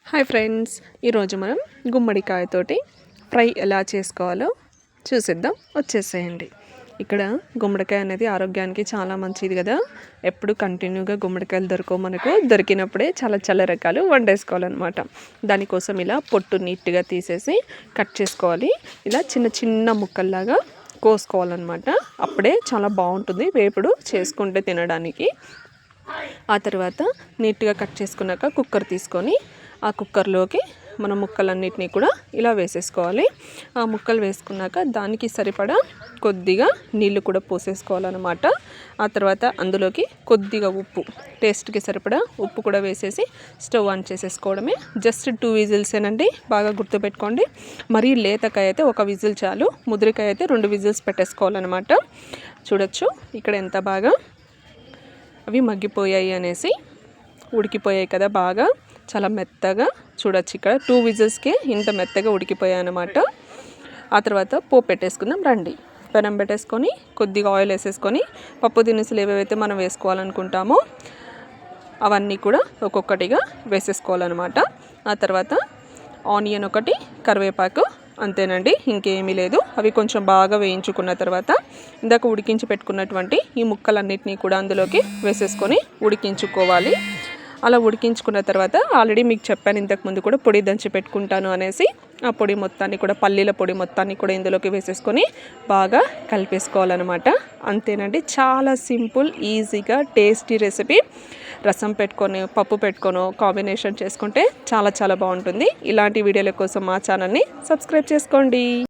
Hi friends, ఈరోజు మనం గుమ్మడికాయతోటి fry ఎలా చేసుకోవాలో చూసిద్దాం. వచ్చేసేయండి. ఇక్కడ గుమ్మడికాయ అనేది ఆరోగ్యానికి చాలా మంచిది కదా. ఎప్పుడు కంటిన్యూగా గుమ్మడికాయలు దొరకవు, మనకు దొరికినప్పుడే చాలా రకాలు వండేసుకోవాలన్నమాట. దానికోసం ఇలా పొట్టు నీట్గా తీసేసి కట్ చేసుకోవాలి. ఇలా చిన్న ముక్కల్లాగా కోసుకోవాలన్నమాట. అప్పుడే చాలా బాగుంటుంది వేపుడు చేసుకుంటే తినడానికి. ఆ తర్వాత నీట్గా కట్ చేసుకున్నాక కుక్కర్ తీసుకొని ఆ కుక్కర్లోకి మన ముక్కలన్నిటినీ కూడా ఇలా వేసేసుకోవాలి. ఆ ముక్కలు వేసుకున్నాక దానికి సరిపడా కొద్దిగా నీళ్ళు కూడా పోసేసుకోవాలన్నమాట. ఆ తర్వాత అందులోకి కొద్దిగా ఉప్పు, టేస్ట్కి సరిపడా ఉప్పు కూడా వేసేసి స్టవ్ ఆన్ చేసేసుకోవడమే. జస్ట్ 2 విజిల్సేనండి, బాగా గుర్తుపెట్టుకోండి. మరీ లేతకాయ అయితే 1 విజిల్ చాలు, ముదిరికాయ అయితే 2 విజిల్స్ పెట్టేసుకోవాలన్నమాట. చూడొచ్చు ఇక్కడ ఎంత బాగా అవి మగ్గిపోయాయి అనేసి, ఉడికిపోయాయి కదా బాగా, చాలా మెత్తగా. చూడొచ్చు ఇక్కడ 2 విజిల్స్కే ఇంత మెత్తగా ఉడికిపోయాయి అన్నమాట. ఆ తర్వాత పోపు పెట్టేసుకుందాం రండి. పెనం పెట్టేసుకొని కొద్దిగా ఆయిల్ వేసేసుకొని పప్పు దినుసులు ఏవైతే మనం వేసుకోవాలనుకుంటామో అవన్నీ కూడా ఒక్కొక్కటిగా వేసేసుకోవాలన్నమాట. ఆ తర్వాత ఆనియన్ ఒకటి, కరివేపాకు, అంతేనండి, ఇంకేమీ లేదు. అవి కొంచెం బాగా వేయించుకున్న తర్వాత ఇందాక ఉడికించి పెట్టుకున్నటువంటి ఈ ముక్కలన్నిటినీ కూడా అందులోకి వేసేసుకొని ఉడికించుకోవాలి. అలా ఉడికించుకున్న తర్వాత ఆల్రెడీ మీకు చెప్పాను ఇంతకుముందు కూడా పొడి దంచి పెట్టుకుంటాను అనేసి, ఆ పొడి మొత్తాన్ని కూడా, పల్లీల పొడి మొత్తాన్ని కూడా ఇందులోకి వేసేసుకొని బాగా కలిపేసుకోవాలన్నమాట. అంతేనండి, చాలా సింపుల్, ఈజీగా టేస్టీ రెసిపీ. రసం పెట్టుకొని, పప్పు పెట్టుకొని కాంబినేషన్ చేసుకుంటే చాలా బాగుంటుంది. ఇలాంటి వీడియోల కోసం మా ఛానల్ని సబ్స్క్రైబ్ చేసుకోండి.